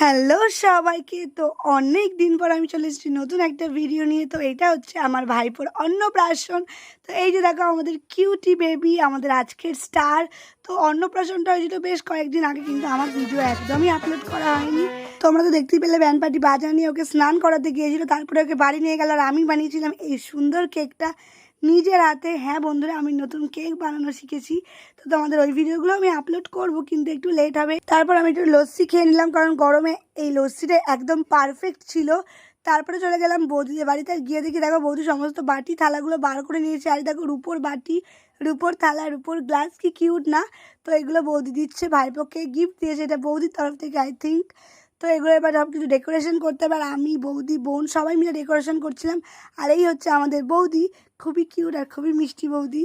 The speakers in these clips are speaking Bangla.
হ্যালো সবাইকে। তো অনেক দিন পর আমি চলে এসেছি নতুন একটা ভিডিও নিয়ে। তো এটা হচ্ছে আমার ভাইপোর অন্নপ্রাশন। তো এই যে দেখো আমাদের কিউটি বেবি, আমাদের আজকের স্টার। তো অন্নপ্রাশনটা হয়েছিল বেশ কয়েকদিন আগে, কিন্তু আমার ভিডিও একদমই আপলোড করা হয়নি। তোমরা তো দেখতেই পেলে ব্যান্ড পার্টি বাজনা নিয়ে ওকে স্নান করাতে গিয়েছিল, তারপরে ওকে বাড়ি নিয়ে গেল। আর আমি বানিয়েছিলাম এই সুন্দর কেকটা নিজের হাতে। হ্যাঁ বন্ধুরা, আমি নতুন কেক বানানো শিখেছি। তো তোমাদের ওই ভিডিওগুলো আমি আপলোড করব, কিন্তু একটু লেট হবে। তারপর আমি একটু লস্যি খেয়ে নিলাম, কারণ গরমে এই লস্যিটা একদম পারফেক্ট ছিল। তারপরে চলে গেলাম বৌদিদের বাড়িতে। গিয়ে দেখি দেখো বৌদি সমস্ত বাটি থালাগুলো বার করে নিয়েছে। আর দেখো রুপোর বাটি, রুপোর থালা, রুপোর গ্লাস, কি কিউট না? তো এগুলো বৌদি দিচ্ছে, ভাইপোকে গিফট দিয়েছে, এটা বৌদির তরফ থেকে আই থিঙ্ক। তো এগুলো এবার সব কিছু ডেকোরেশন করতে হবে, আর আমি, বৌদি, বোন সবাই মিলে ডেকোরেশন করছিলাম। আর এই হচ্ছে আমাদের বৌদি, খুবই কিউট আর খুবই মিষ্টি বৌদি।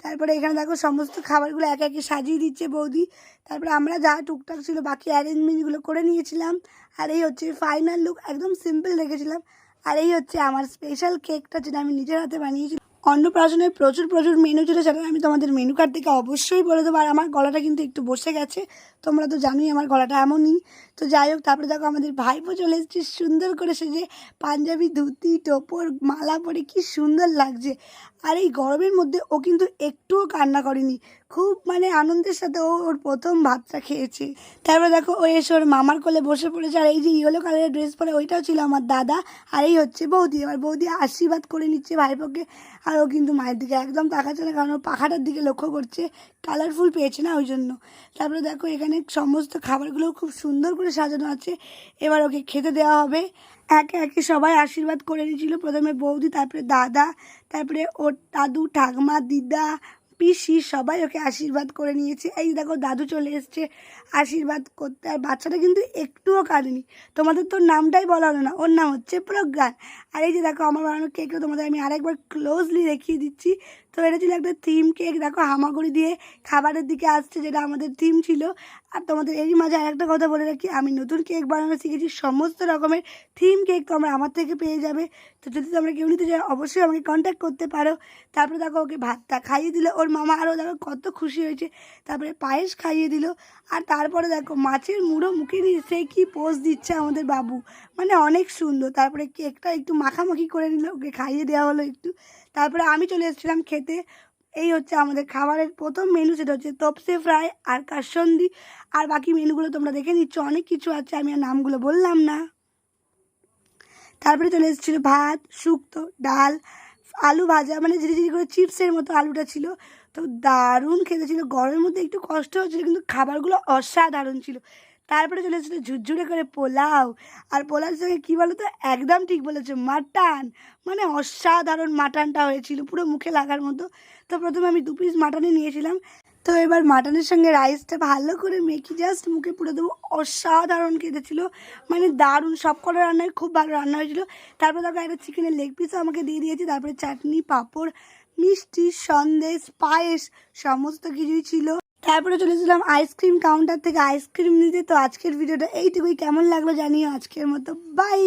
তারপরে এখানে দেখো সমস্ত খাবারগুলো একে একে সাজিয়ে দিচ্ছে বৌদি। তারপরে আমরা যা টুকটাক ছিল বাকি অ্যারেঞ্জমেন্টগুলো করে নিয়েছিলাম। আর এই হচ্ছে ফাইনাল লুক, একদম সিম্পল রেখেছিলাম। আর এই হচ্ছে আমার স্পেশাল কেকটা, যেটা আমি নিজের হাতে বানিয়েছি। অন্নপ্রাশনের প্রচুর প্রচুর মেনু ছিল, সেটা আমি তোমাদের মেনু কার্ড থেকে অবশ্যই বলে দেবো। আর আমার গলাটা কিন্তু একটু বসে গেছে, তোমরা তো জানোই আমার গলাটা এমনই। তো যাই হোক, তারপরে দেখো আমাদের ভাইপো চলে এসেছে সুন্দর করে সেজে, পাঞ্জাবি, ধুতি, টোপর, মালা পরে কি সুন্দর লাগছে। আর এই গরমের মধ্যে ও কিন্তু একটুও কান্না করেনি, খুব মানে আনন্দের সাথে ওর প্রথম ভাতটা খেয়েছে। তারপরে দেখো ও এসে ওর মামার কোলে বসে পড়েছে। আর এই যে ইয়েলো কালারের ড্রেস পরে, ওইটাও ছিল আমার দাদা। আর এই হচ্ছে বৌদি, এবার বৌদি আশীর্বাদ করে নিচ্ছে ভাইপোকে। আর ও কিন্তু মায়ের দিকে একদম তাকাচ্ছে না, কারণ ও পাখাটার দিকে লক্ষ্য করছে, কালারফুল পেয়েছে না ওই জন্য। তারপরে দেখো এখানে সমস্ত খাবারগুলো খুব সুন্দর করে সাজানো আছে। এবার ওকে খেতে দেওয়া হবে। একে একে সবাই আশীর্বাদ করে নিয়েছিল, প্রথমে বৌদি, তারপরে দাদা, তারপরে ওর দাদু, ঠাকমা, দিদা, পিসি সবাই ওকে আশীর্বাদ করে নিয়েছে। এই দেখো দাদু চলে এসছে আশীর্বাদ করতে। আর বাচ্চাটা কিন্তু একটুও কাঁদেনি। তোমাদের তোর নামটাই বলা হলো না, ওর নাম হচ্ছে প্রজ্ঞান। আর এই যে দেখো আমার বানানো কেকটা তোমাদের আমি আরেকবার ক্লোজলি দেখিয়ে দিচ্ছি। তো এটা ছিল একটা থিম কেক, দেখো হামাগুড়ি দিয়ে খাবারের দিকে আসছে, যেটা আমাদের থিম ছিল। আর তোমাদের এরই মাঝে আরেকটা কথা বলে রাখি, আমি নতুন কেক বানানো শিখেছি, সমস্ত রকমের থিম কেক তোমরা আমার থেকে পেয়ে যাবে। তো যদি তোমরা কেউ নিতে চাও অবশ্যই আমাকে কন্ট্যাক্ট করতে পারো। তারপরে দেখো ওকে ভাতটা খাইয়ে দিল ওর মামা, আরও দেখো কত খুশি হয়েছে। তারপরে পায়েস খাইয়ে দিল। আর তারপরে দেখো মাছের মুড়ো মুখে নিয়ে সে কি পোজ দিচ্ছে আমাদের বাবু, মানে অনেক সুন্দর। তারপরে কেকটা একটু মাখামাখি করে নিল, ওকে খাইয়ে দেওয়া হলো একটু। তারপরে আমি চলে এসেছিলাম খেতে। এই হচ্ছে আমাদের খাবারের প্রথম মেনু, সেটা হচ্ছে তপসে ফ্রাই আর কাসন্দি। আর বাকি মেনুগুলো তোমরা দেখে নিচ্ছ, অনেক কিছু আছে, আমি আর নামগুলো বললাম না। তারপরে চলে এসেছিলো ভাত, শুক্তো, ডাল, আলু ভাজা, মানে ঝিরি ঝিরি করে চিপসের মতো আলুটা ছিল। তো দারুণ খেতে ছিল, গরমের মধ্যে একটু কষ্ট হচ্ছিলো, কিন্তু খাবারগুলো অসাধারণ ছিল। তারপরে চলে এসেছিলো ঝুরঝুরে করে পোলাও। আর পোলাওর সঙ্গে কী বলো তো, একদম ঠিক বলেছো, মাটন, মানে অসাধারণ মাটনটা হয়েছিল, পুরো মুখে লাগার মতো। তো প্রথমে আমি 2 পিস মাটনই নিয়েছিলাম। তো এবার মাটনের সঙ্গে রাইসটা ভালো করে মেখে জাস্ট মুখে পুরো দেবো, অসাধারণ খেতে ছিল, মানে দারুণ। সব কটা রান্নায় খুব ভালো রান্না হয়েছিল। তারপর দেখো একটা চিকেনের লেগ পিসও আমাকে দিয়ে দিয়েছি। তারপরে চাটনি, পাঁপড়, মিষ্টি, সন্দেশ, পায়েস, সমস্ত কিছুই ছিল। তারপরে চলেছিলাম আইসক্রিম কাউন্টার থেকে আইসক্রিম নিতে। তো আজকের ভিডিওটা এইটুকুই, কেমন লাগলো জানিও। আজকের মতো বাই।